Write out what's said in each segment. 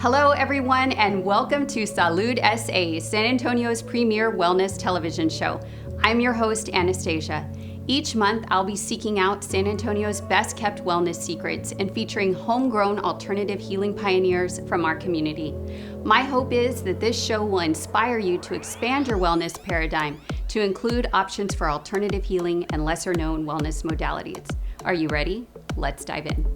Hello, everyone, and welcome to Salud SA, San Antonio's premier wellness television show. I'm your host, Anastasia. Each month, I'll be seeking out San Antonio's best-kept wellness secrets and featuring homegrown alternative healing pioneers from our community. My hope is that this show will inspire you to expand your wellness paradigm to include options for alternative healing and lesser-known wellness modalities. Are you ready? Let's dive in.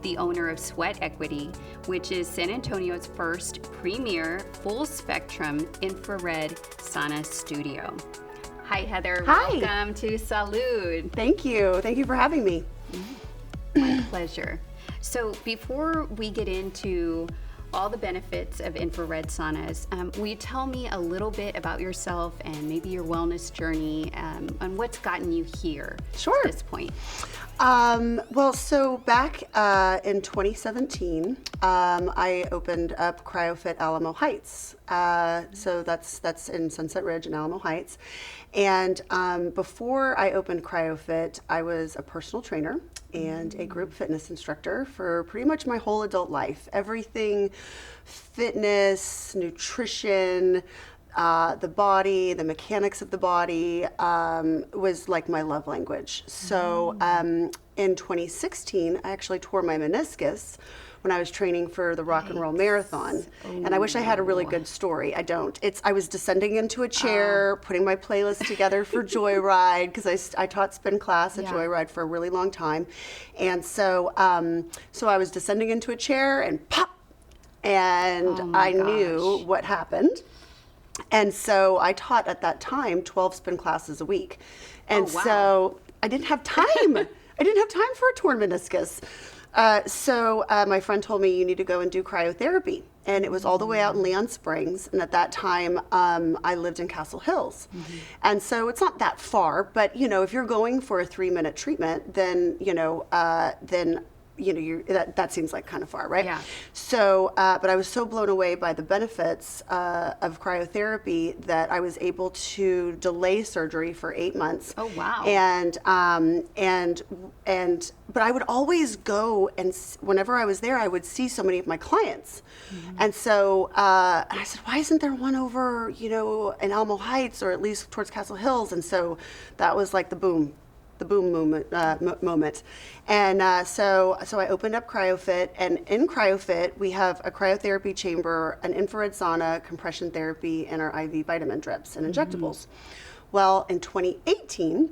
The owner of Sweat Equity, which is San Antonio's first premier full-spectrum infrared sauna studio. Hi, Heather. Hi. Welcome to Salud. Thank you. Thank you for having me. My pleasure. So before we get into all the benefits of infrared saunas, will you tell me a little bit about yourself and maybe your wellness journey and what's gotten you here Sure. at this point? So back in 2017, I opened up CryoFit Alamo Heights. So that's in Sunset Ridge in Alamo Heights. And before I opened CryoFit, I was a personal trainer and a group fitness instructor for pretty much my whole adult life. Everything fitness, nutrition, the body, the mechanics of the body was like my love language. So in 2016, I actually tore my meniscus when I was training for the Rock and Roll Marathon. And I wish I had a really good story. I don't. I was descending into a chair, putting my playlist together for Joyride, because I taught spin class at Joyride for a really long time. And so I was descending into a chair and pop, and I knew what happened. And so I taught at that time 12 spin classes a week. And so I didn't have time. I didn't have time for a torn meniscus. So my friend told me, you need to go and do cryotherapy. And it was all the way out in Leon Springs. And at that time, I lived in Castle Hills. And so it's not that far, but if you're going for a 3-minute treatment, then that seems like kind of far, right? Yeah. So, but I was so blown away by the benefits of cryotherapy that I was able to delay surgery for 8 months. Oh, wow. But I would always go, and whenever I was there, I would see so many of my clients. And so, and I said, why isn't there one over, in Alamo Heights, or at least towards Castle Hills? And so that was like the boom moment. And so I opened up CryoFit, and in CryoFit, we have a cryotherapy chamber, an infrared sauna, compression therapy, and our IV vitamin drips and injectables. Well, in 2018,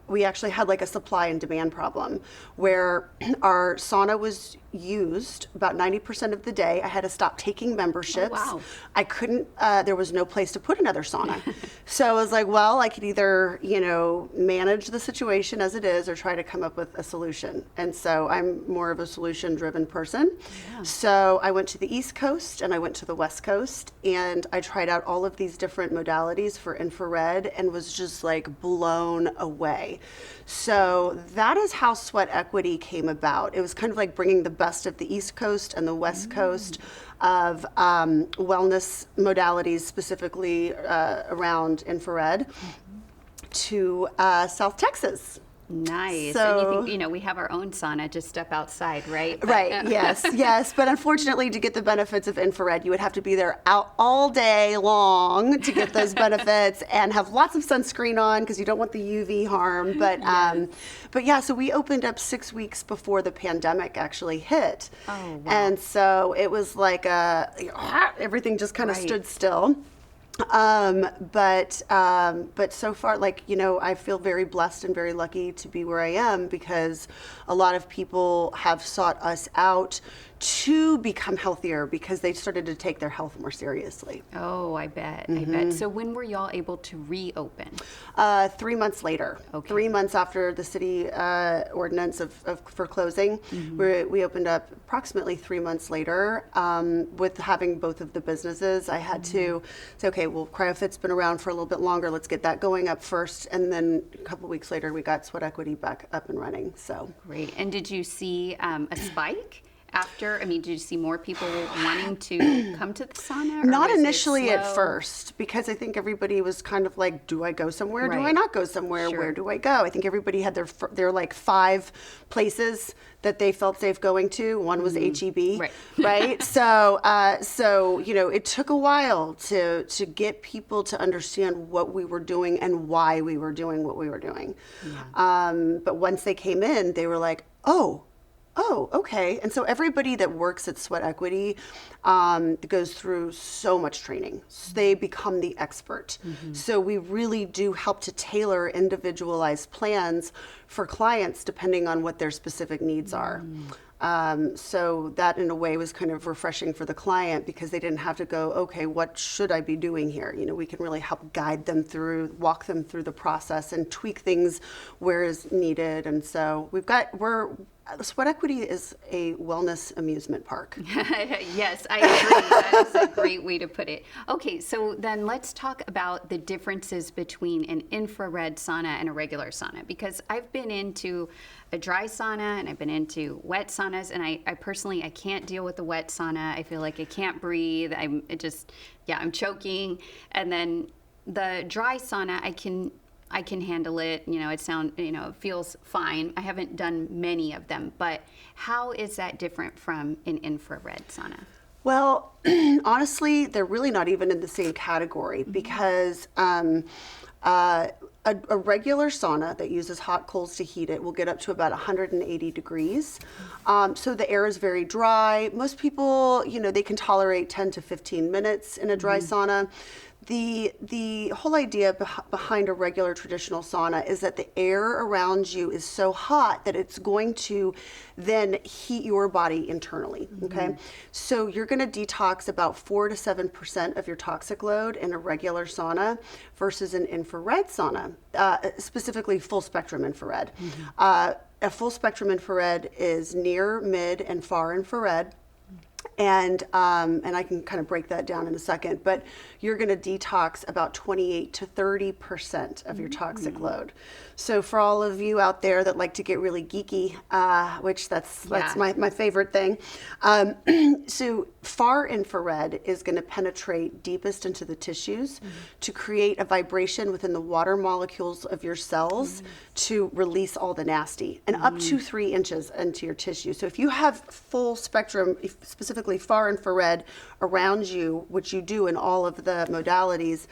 we actually had like a supply and demand problem where our sauna was used about 90% of the day. I had to stop taking memberships. Oh, wow. I couldn't, there was no place to put another sauna. So I was like, well, I could either, manage the situation as it is or try to come up with a solution. And so I'm more of a solution-driven person. Yeah. So I went to the East Coast and I went to the West Coast, and I tried out all of these different modalities for infrared and was just like blown away. So that is how Sweat Equity came about. It was kind of like bringing the best of the East Coast and the West Coast of wellness modalities, specifically around infrared, to South Texas. Nice. So, and you think, we have our own sauna, just step outside, right? Right, yes. But unfortunately, to get the benefits of infrared, you would have to be there out all day long to get those benefits and have lots of sunscreen on because you don't want the UV harm. But so we opened up 6 weeks before the pandemic actually hit. Oh, wow. And so it was like everything just kind of stood still. But so far, I feel very blessed and very lucky to be where I am, because a lot of people have sought us out to become healthier because they started to take their health more seriously. Oh, I bet. I bet. So when were y'all able to reopen? 3 months later. Okay. 3 months after the city ordinance for closing, we opened up approximately 3 months later. With having both of the businesses, I had to say, okay, okay, well, CryoFit's been around for a little bit longer. Let's get that going up first. And then a couple weeks later, we got Sweat Equity back up and running. So great. And did you see a spike after? I mean, did you see more people wanting to come to the sauna? Not initially at first, because I think everybody was kind of like, do I go somewhere? Right. Do I not go somewhere? Sure. Where do I go? I think everybody had their like 5 places that they felt safe going to. One was HEB, Right. right? So it took a while to get people to understand what we were doing and why we were doing what we were doing. Yeah. But once they came in, they were like, oh, okay. And so everybody that works at Sweat Equity goes through so much training. So they become the expert. Mm-hmm. So we really do help to tailor individualized plans for clients depending on what their specific needs are. So that in a way was kind of refreshing for the client because they didn't have to go, okay, what should I be doing here? We can really help guide them through, walk them through the process and tweak things where is needed. And so Sweat Equity is a wellness amusement park. Yes, I agree. That is a great way to put it. Okay, so then let's talk about the differences between an infrared sauna and a regular sauna, because I've been into a dry sauna and I've been into wet saunas, and I personally, I can't deal with the wet sauna. I feel like I can't breathe. I'm choking. And then the dry sauna, I can handle it. It feels fine. I haven't done many of them, but how is that different from an infrared sauna? Well, honestly, they're really not even in the same category because a regular sauna that uses hot coals to heat it will get up to about 180 degrees. So the air is very dry. Most people, they can tolerate 10 to 15 minutes in a dry sauna. The whole idea behind a regular traditional sauna is that the air around you is so hot that it's going to then heat your body internally, okay? So you're gonna detox about 4 to 7% of your toxic load in a regular sauna versus an infrared sauna, specifically full spectrum infrared. A full spectrum infrared is near, mid, and far infrared. And I can kind of break that down in a second, but you're going to detox about 28 to 30% of your toxic load. So for all of you out there that like to get really geeky, which that's my favorite thing. So far infrared is going to penetrate deepest into the tissues to create a vibration within the water molecules of your cells to release all the nasty, and up to 3 inches into your tissue. So if you have full spectrum, specifically far infrared around you, which you do in all of the modalities,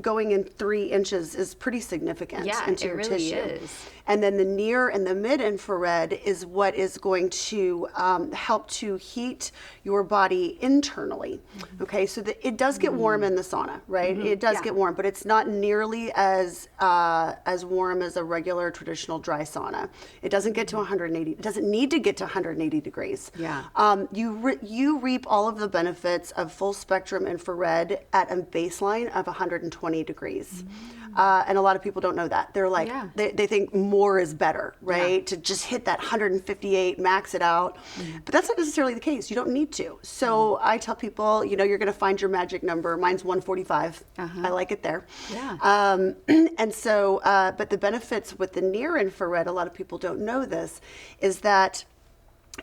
going in 3 inches is pretty significant into your really tissue. Is. And then the near and the mid infrared is what is going to help to heat your body internally. Okay, so it does get warm in the sauna, right? It does get warm, but it's not nearly as warm as a regular traditional dry sauna. It doesn't get to 180. It doesn't need to get to 180 degrees. Yeah. You reap all of the benefits of full spectrum infrared at a baseline of 120 degrees. And a lot of people don't know that. They're like, they think more is better, right? To just hit that 158, max it out. But that's not necessarily the case. You don't need to. So I tell people, you're going to find your magic number. Mine's 145. I like it there. Yeah. And so, but the benefits with the near infrared, a lot of people don't know this, is that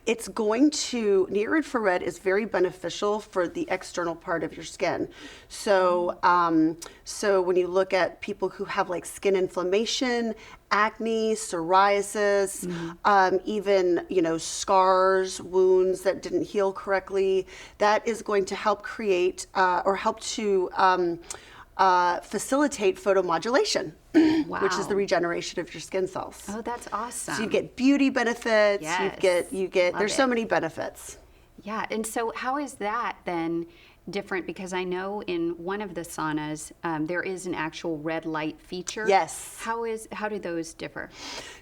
near infrared is very beneficial for the external part of your skin. So, so when you look at people who have like skin inflammation, acne, psoriasis, even, scars, wounds that didn't heal correctly, that is going to help create or help to facilitate photomodulation, which is the regeneration of your skin cells. Oh, that's awesome. So you get beauty benefits. Yes. You get. There's so many benefits. Yeah, and so how is that then different? Because I know in one of the saunas there is an actual red light feature. Yes. How do those differ?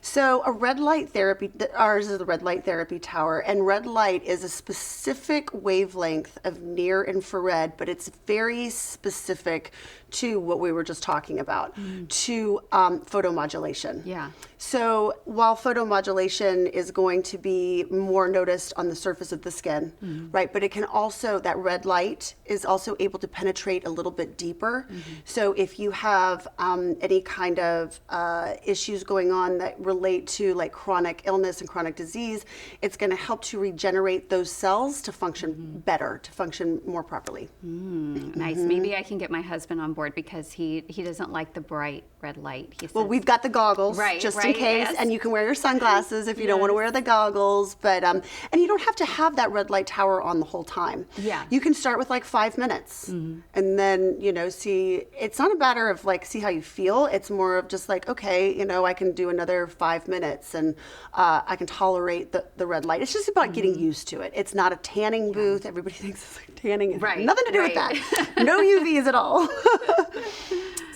So a red light therapy, ours is the red light therapy tower, and red light is a specific wavelength of near infrared, but it's very specific to what we were just talking about, to photomodulation. Yeah. So while photomodulation is going to be more noticed on the surface of the skin, right? But it can also, that red light is also able to penetrate a little bit deeper. So if you have any kind of issues going on that relate to like chronic illness and chronic disease, it's going to help to regenerate those cells to function better, to function more properly. Nice. Maybe I can get my husband on board because he doesn't like the bright red light. He says, Well, we've got the goggles, Right, just in right, case, yes. and you can wear your sunglasses if you don't want to wear the goggles. But and you don't have to have that red light tower on the whole time. Yeah. You can start with like 5 minutes, and then see. It's not a matter of like see how you feel. It's more of just like okay, I can do another 5 minutes, and I can tolerate the red light. It's just about getting used to it. It's not a tanning booth. Everybody thinks it's like tanning. Right, Nothing to do with right. that. No UVs at all.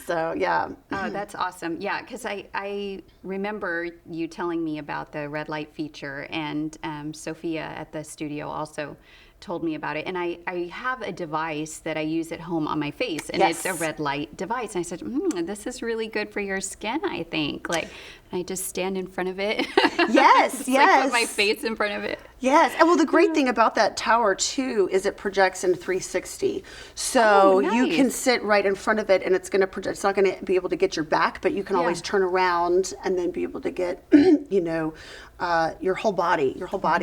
So yeah. Oh, that's awesome. Yeah, because I remember you telling me about the red light feature, and Sophia at the studio also told me about it. And I have a device that I use at home on my face, and Yes. it's a red light device. And I said, this is really good for your skin, I think. Like, and I just stand in front of it. Yes, Just, yes. Like, put my face in front of it. Yes, and well, the great thing about that tower too is it projects in 360. So you can nice. sit right in front of it, and it's going to project. It's not going to be able to get your back, but you can always turn around and then be able to get, your whole body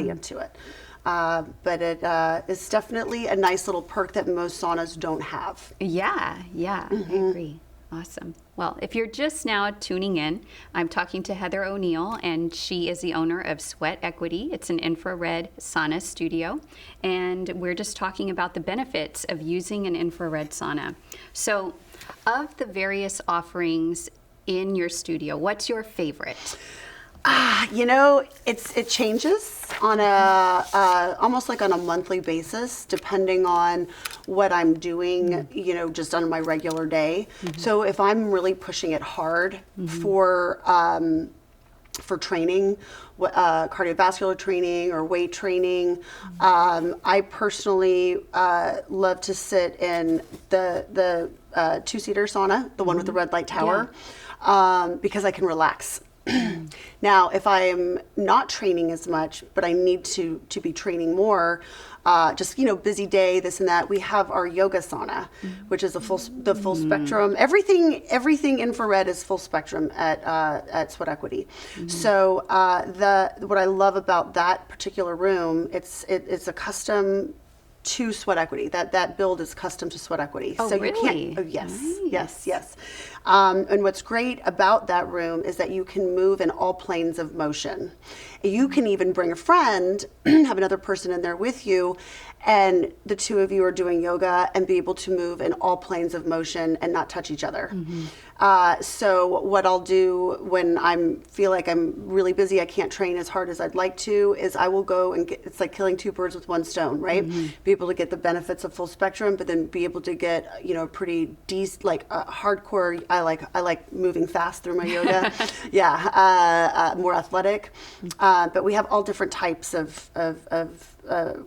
into it. But it is definitely a nice little perk that most saunas don't have. Yeah, I agree. Awesome. Well, if you're just now tuning in, I'm talking to Heather O'Neill, and she is the owner of Sweat Equity. It's an infrared sauna studio, and we're just talking about the benefits of using an infrared sauna. So, of the various offerings in your studio, what's your favorite? It changes on almost like on a monthly basis, depending on what I'm doing, just on my regular day. So if I'm really pushing it hard for training, cardiovascular training or weight training, I personally love to sit in the two-seater sauna, the one with the red light tower, because I can relax. Now, if I'm not training as much, but I need to be training more, busy day, this and that, we have our yoga sauna, which is the full spectrum. Everything infrared is full spectrum at Sweat Equity. So what I love about that particular room, it's a custom to Sweat Equity. That build is custom to Sweat Equity. Oh, so really? You can't. Oh, yes, Nice. yes. And what's great about that room is that you can move in all planes of motion. You can even bring a friend, have another person in there with you, and the two of you are doing yoga and be able to move in all planes of motion and not touch each other. So what I'll do when feel like I'm really busy, I can't train as hard as I'd like to, is I will go and it's like killing two birds with one stone, right? Be able to get the benefits of full spectrum, but then be able to get, pretty hardcore. I like moving fast through my yoga. More athletic. But we have all different types of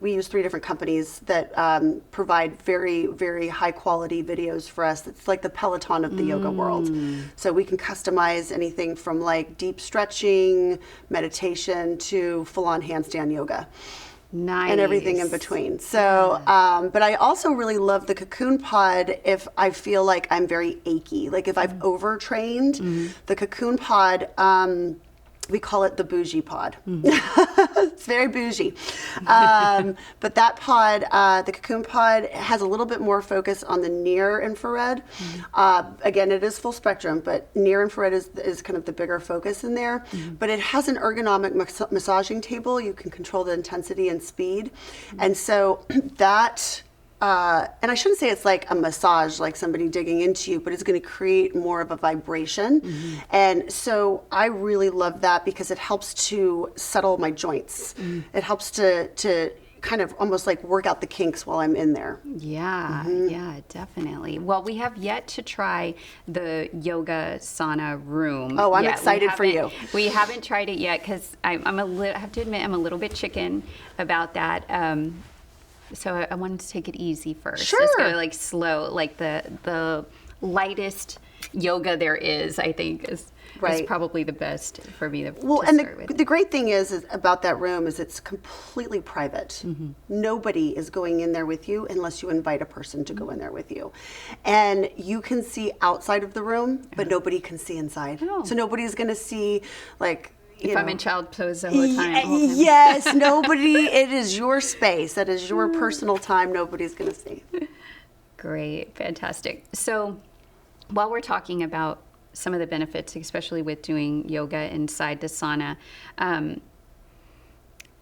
we use 3 different companies that provide very, very high quality videos for us. It's like the Peloton of the yoga world. So we can customize anything from like deep stretching, meditation to full on handstand yoga. Nice. And everything in between. So, but I also really love the cocoon pod if I feel like I'm very achy. Like if I've overtrained, the cocoon pod, we call it the bougie pod. It's very bougie. But that pod, the cocoon pod, has a little bit more focus on the near infrared. Again, it is full spectrum, but near infrared is kind of the bigger focus in there. But it has an ergonomic massaging table. You can control the intensity and speed. And so that... and I shouldn't say it's like a massage, like somebody digging into you, but it's going to create more of a vibration. And so I really love that because it helps to settle my joints. It helps to kind of almost like work out the kinks while I'm in there. Yeah, definitely. Well, we have yet to try the yoga sauna room. Oh, I'm yet. excited for you. We haven't tried it yet because I have to admit I'm a little bit chicken about that. So I wanted to take it easy first. Sure. Just go like slow, like the lightest yoga there is, I think, is probably the best for me to start with. The great thing is about that room is it's completely private. Nobody is going in there with you unless you invite a person to go in there with you. And you can see outside of the room, but nobody can see inside. Oh. So nobody's going to see, like, if I'm in child pose the whole time. Yes, nobody, it is your space. That is your personal time. Nobody's going to see. Great, fantastic. So while we're talking about some of the benefits, especially with doing yoga inside the sauna,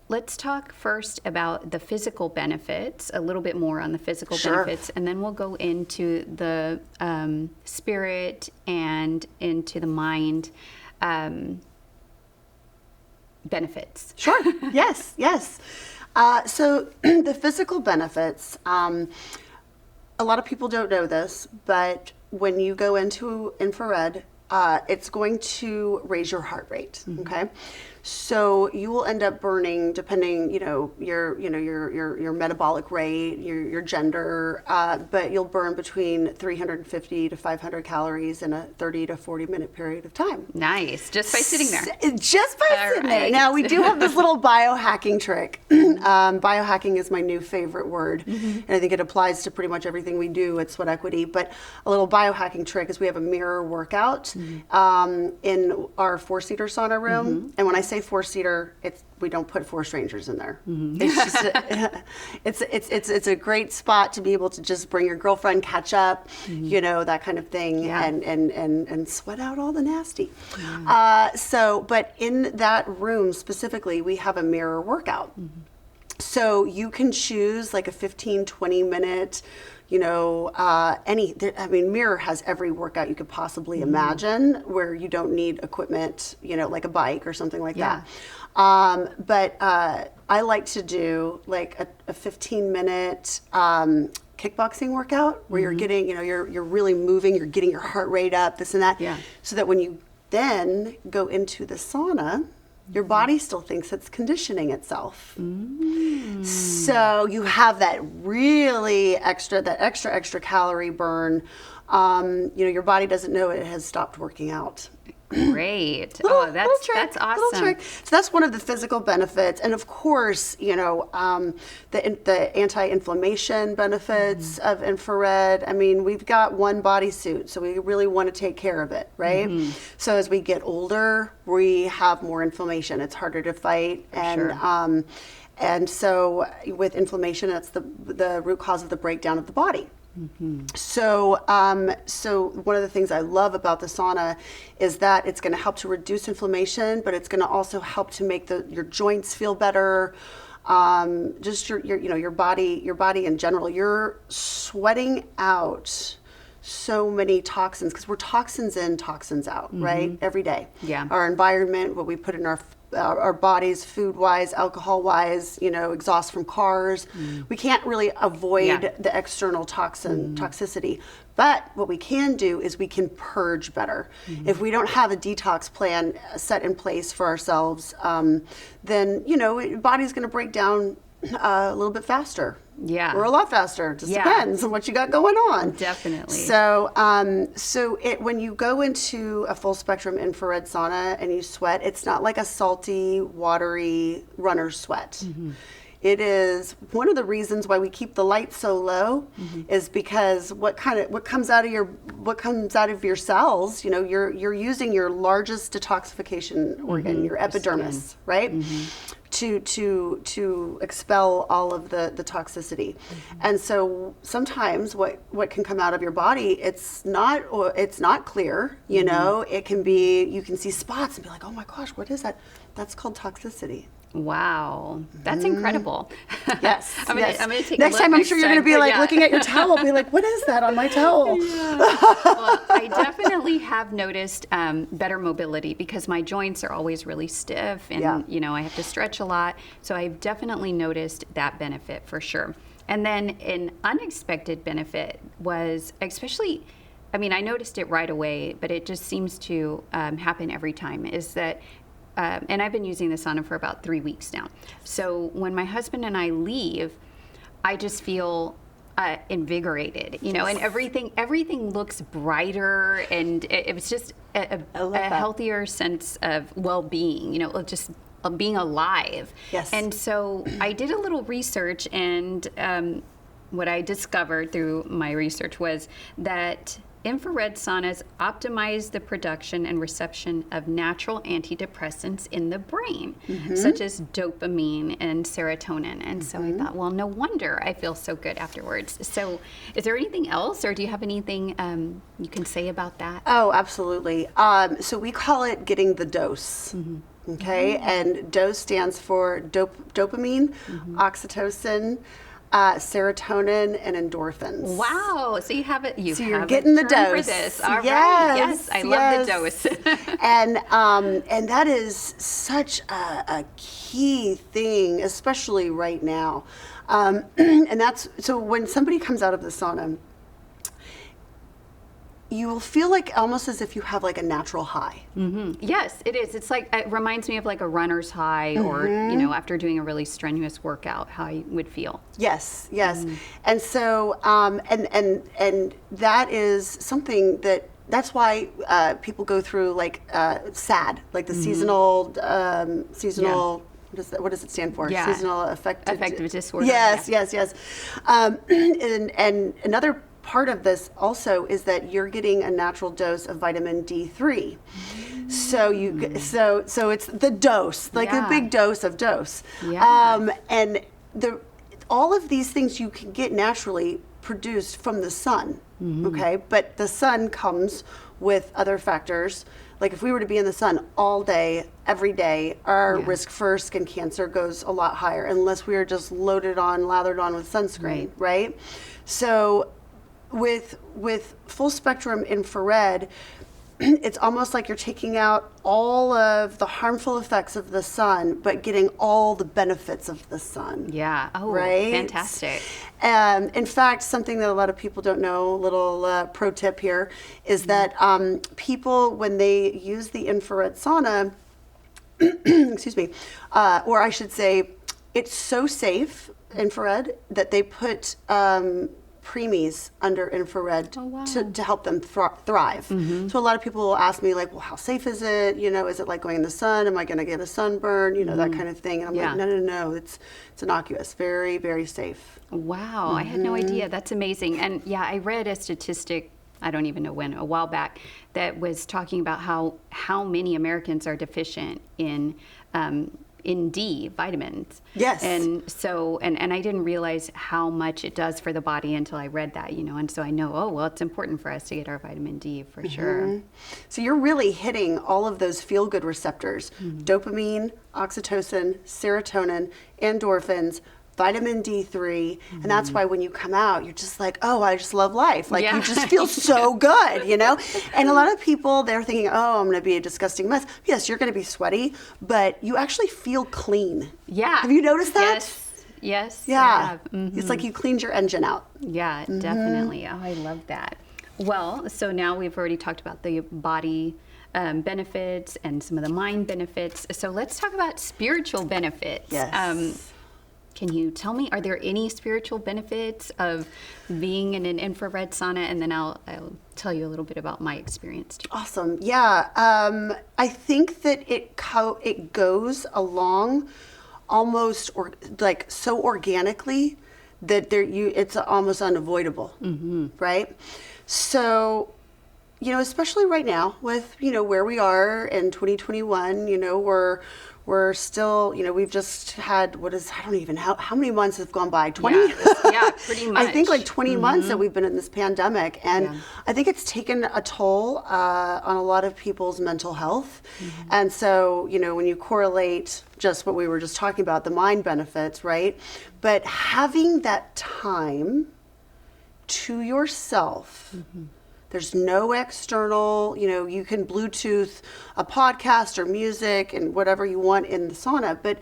let's talk first about the physical benefits, a little bit more on the physical benefits, and then we'll go into the spirit and into the mind benefits. Sure. Yes. So the physical benefits, a lot of people don't know this, but when you go into infrared, it's going to raise your heart rate. Okay, so you will end up burning, depending, your metabolic rate, your gender, but you'll burn between 350 to 500 calories in a 30 to 40 minute period of time. Nice, just by sitting there. Just by sitting there. Now we do have this little biohacking trick. Biohacking is my new favorite word, and I think it applies to pretty much everything we do at Sweat Equity. But a little biohacking trick is we have a mirror workout in our 4-seater sauna room, and when I say 4-seater, we don't put 4 strangers in there. It's just it's a great spot to be able to just bring your girlfriend, catch up, that kind of thing, and sweat out all the nasty. But in that room specifically, we have a mirror workout. So you can choose like a 15, 20 minute, Mirror has every workout you could possibly imagine where you don't need equipment, like a bike or something like that. But I like to do like a 15-minute kickboxing workout where you're getting, you're really moving, you're getting your heart rate up, this and that, so that when you then go into the sauna, your body still thinks it's conditioning itself. So you have that really extra calorie burn. Your body doesn't know it has stopped working out. Great. That's awesome. So that's one of the physical benefits. And of course, the anti-inflammation benefits of infrared. I mean, we've got one bodysuit, so we really want to take care of it, right? So as we get older, we have more inflammation. It's harder to fight. And so with inflammation, that's the root cause of the breakdown of the body. So one of the things I love about the sauna is that it's going to help to reduce inflammation, but it's going to also help to make your joints feel better. Just your body in general. You're sweating out so many toxins because we're toxins in, toxins out, right? Every day. Yeah. Our environment, what we put in our bodies, food-wise, alcohol-wise, exhaust from cars. We can't really avoid the external toxicity. But what we can do is we can purge better. If we don't have a detox plan set in place for ourselves, then, body's going to break down a little bit faster. Yeah. Or a lot faster. Just depends on what you got going on. Definitely. So when you go into a full spectrum infrared sauna and you sweat, it's not like a salty, watery runner's sweat. It is one of the reasons why we keep the lights so low is because what comes out of your cells, you're using your largest detoxification organ, your epidermis, right? To expel all of the toxicity. And so sometimes what can come out of your body, it's not clear, it can be, you can see spots and be like, oh my gosh, what is that? That's called toxicity. Wow, that's incredible. Yes. I'm gonna take a look next time. I'm sure you're gonna be like looking at your towel, be like, what is that on my towel? Well, I definitely have noticed better mobility because my joints are always really stiff, and I have to stretch a lot. So I've definitely noticed that benefit for sure. And then an unexpected benefit was, especially, I noticed it right away, but it just seems to happen every time, is that. And I've been using the sauna for about 3 weeks now. So when my husband and I leave, I just feel invigorated, and everything looks brighter, and it was just a healthier sense of well-being, just being alive. Yes. And so I did a little research, and what I discovered through my research was that infrared saunas optimize the production and reception of natural antidepressants in the brain, such as dopamine and serotonin. And so I thought, well, no wonder I feel so good afterwards. So is there anything else, or do you have anything you can say about that? Oh, absolutely. So we call it getting the dose. Okay, and dose stands for dopamine, oxytocin, serotonin, and endorphins. Wow! So you have it. So you're getting the dose for this. All right. Yes, I love the dose. and that is such a key thing, especially right now. And that's so when somebody comes out of the sauna, you will feel like almost as if you have like a natural high. Yes, it is. It's like, it reminds me of like a runner's high, or after doing a really strenuous workout, how you would feel. Yes. And so and that is something that's why people go through like SAD, like the seasonal. What does it stand for? Yeah. Seasonal affective disorder. Yes. And another part of this also is that you're getting a natural dose of vitamin D3. So so it's the dose, like a big dose of dose. And all of these things you can get naturally produced from the sun. Okay, but the sun comes with other factors. Like if we were to be in the sun all day, every day, our risk for skin cancer goes a lot higher, unless we are just lathered on with sunscreen, right? So with full spectrum infrared, it's almost like you're taking out all of the harmful effects of the sun, but getting all the benefits of the sun. Yeah. Oh, right? Fantastic. In fact, something that a lot of people don't know, little pro tip here, is that people, when they use the infrared sauna, excuse me, or I should say, it's so safe, infrared, that they put preemies under infrared to help them thrive. So a lot of people will ask me like, well, how safe is it? Is it like going in the sun? Am I going to get a sunburn? That kind of thing. And I'm like, no, it's innocuous, very, very safe. Wow, I had no idea. That's amazing. And I read a statistic, I don't even know when, a while back, that was talking about how many Americans are deficient in D vitamins. Yes. And so, and I didn't realize how much it does for the body until I read that, and so I know, it's important for us to get our vitamin D for sure. So you're really hitting all of those feel-good receptors: dopamine, oxytocin, serotonin, endorphins, vitamin D3, and that's why when you come out, you're just like, oh, I just love life. Like you just feel so good, And a lot of people, they're thinking, oh, I'm going to be a disgusting mess. Yes, you're going to be sweaty, but you actually feel clean. Yeah. Have you noticed that? Yes. Yeah. It's like you cleaned your engine out. Yeah, definitely. Oh, I love that. Well, so now we've already talked about the body benefits and some of the mind benefits. So let's talk about spiritual benefits. Yes. Can you tell me, are there any spiritual benefits of being in an infrared sauna? And then I'll tell you a little bit about my experience too. Awesome. Yeah. I think that it goes along almost like so organically that it's almost unavoidable, right? So, especially right now with, where we are in 2021, we're still, we've just had, I don't even know, how many months have gone by? 20? Yeah, pretty much. I think like 20 months that we've been in this pandemic. And I think it's taken a toll on a lot of people's mental health. And so, when you correlate just what we were just talking about, the mind benefits, right? But having that time to yourself, there's no external, you can Bluetooth a podcast or music and whatever you want in the sauna, but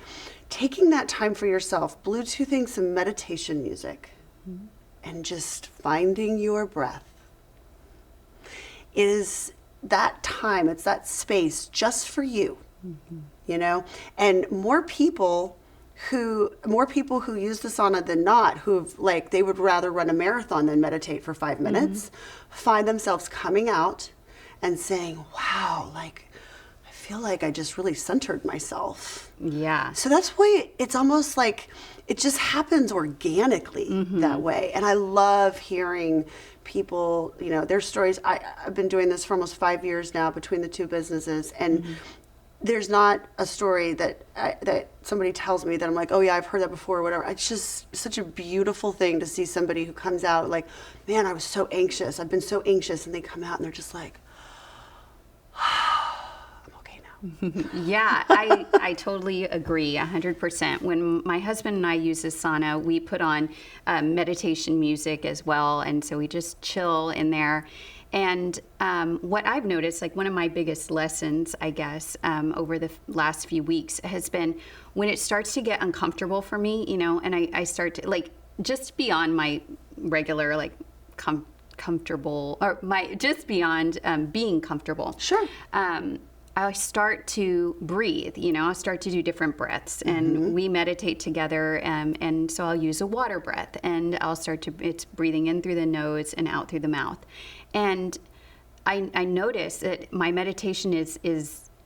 taking that time for yourself, Bluetoothing some meditation music and just finding your breath. It is that time, it's that space just for you, and more people more people who use the sauna than not, who've like, they would rather run a marathon than meditate for 5 minutes, find themselves coming out and saying, wow, like, I feel like I just really centered myself. Yeah. So that's why it's almost like it just happens organically that way. And I love hearing people, you know, their stories. I've been doing this for almost 5 years now between the two businesses, and there's not a story that somebody tells me that I'm like, oh yeah, I've heard that before or whatever. It's just such a beautiful thing to see somebody who comes out like, man, I was so anxious. I've been so anxious. And they come out and they're just like, I'm okay now. Yeah, I totally agree 100%. When my husband and I use the sauna, we put on meditation music as well. And so we just chill in there. And what I've noticed, like one of my biggest lessons, I guess, over the last few weeks has been when it starts to get uncomfortable for me, you know, and I start to like just beyond my regular like comfortable or my just beyond being comfortable. Sure. I start to breathe, you know, I'll start to do different breaths and we meditate together. And so I'll use a water breath and it's breathing in through the nose and out through the mouth. And I notice that my meditation is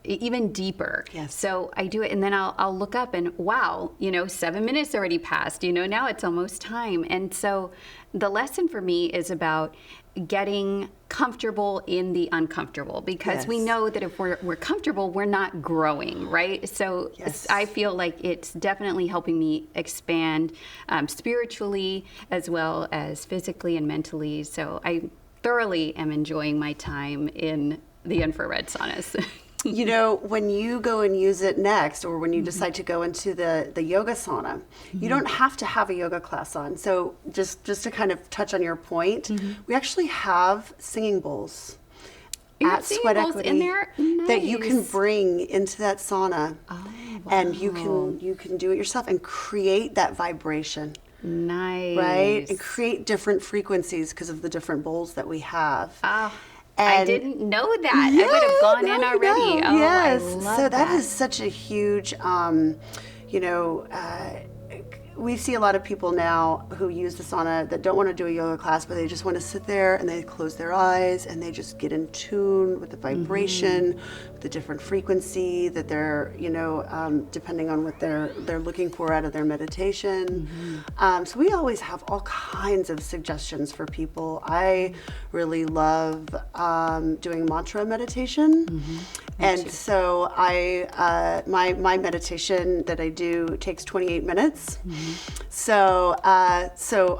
even deeper. Yes. So I do it and then I'll look up and wow, you know, 7 minutes already passed, you know, now it's almost time. And so the lesson for me is about getting comfortable in the uncomfortable, because we know that if we're comfortable, we're not growing, right? So I feel like it's definitely helping me expand spiritually as well as physically and mentally. So I thoroughly am enjoying my time in the infrared saunas. You know, when you go and use it next, or when you decide to go into the yoga sauna, you don't have to have a yoga class on. So just to kind of touch on your point, we actually have singing bowls at Sweat Equity in there? Nice. that you can bring into that sauna, and you can do it yourself and create that vibration. Nice. Right? And create different frequencies because of the different bowls that we have. I didn't know that. I would have gone in already. Oh, yes. I love so that is such a huge, you know, we see a lot of people now who use the sauna that don't want to do a yoga class, but they just want to sit there and they close their eyes and they just get in tune with the vibration, with the different frequency that they're, you know, depending on what they're looking for out of their meditation. So we always have all kinds of suggestions for people. I really love doing mantra meditation. And so my meditation that I do takes 28 minutes. So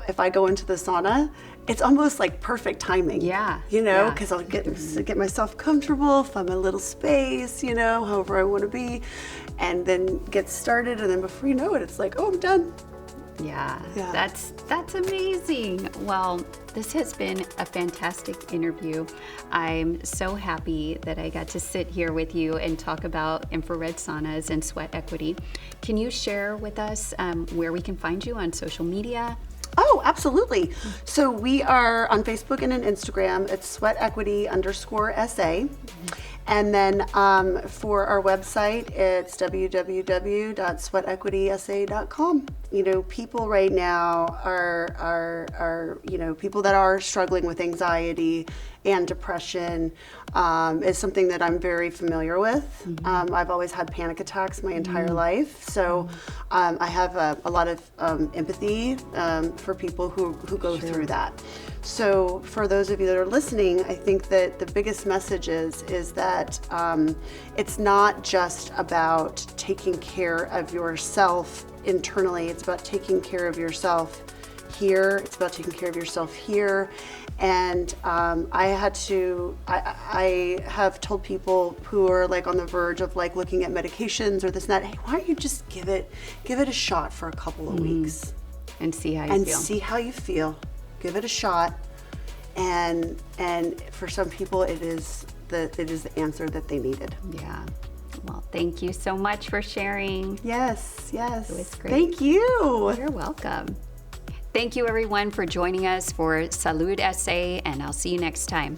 if I go into the sauna, it's almost like perfect timing. Yeah. You know, because I'll get myself comfortable, find my little space, you know, however I want to be, and then get started. And then before you know it, it's like, oh, I'm done. Yeah. That's amazing. Well, this has been a fantastic interview. I'm so happy that I got to sit here with you and talk about infrared saunas and Sweat Equity. Can you share with us where we can find you on social media? Oh, absolutely. So we are on Facebook and on Instagram. It's sweatequity_SA. And then for our website, it's www.sweatequitysa.com. You know, people right now are you know, people that are struggling with anxiety and depression is something that I'm very familiar with. I've always had panic attacks my entire life. So I have a lot of empathy for people who go through that. So for those of you that are listening, I think that the biggest message is that it's not just about taking care of yourself internally. It's about taking care of yourself here. It's about taking care of yourself here. And I have told people who are like on the verge of like looking at medications or this and that, hey, why don't you just give it a shot for a couple of weeks and see how you feel. Give it a shot, and for some people it is the answer that they needed. Yeah. Well, thank you so much for sharing. Yes. It was great. Thank you. You're welcome. Thank you everyone for joining us for Salud SA, and I'll see you next time.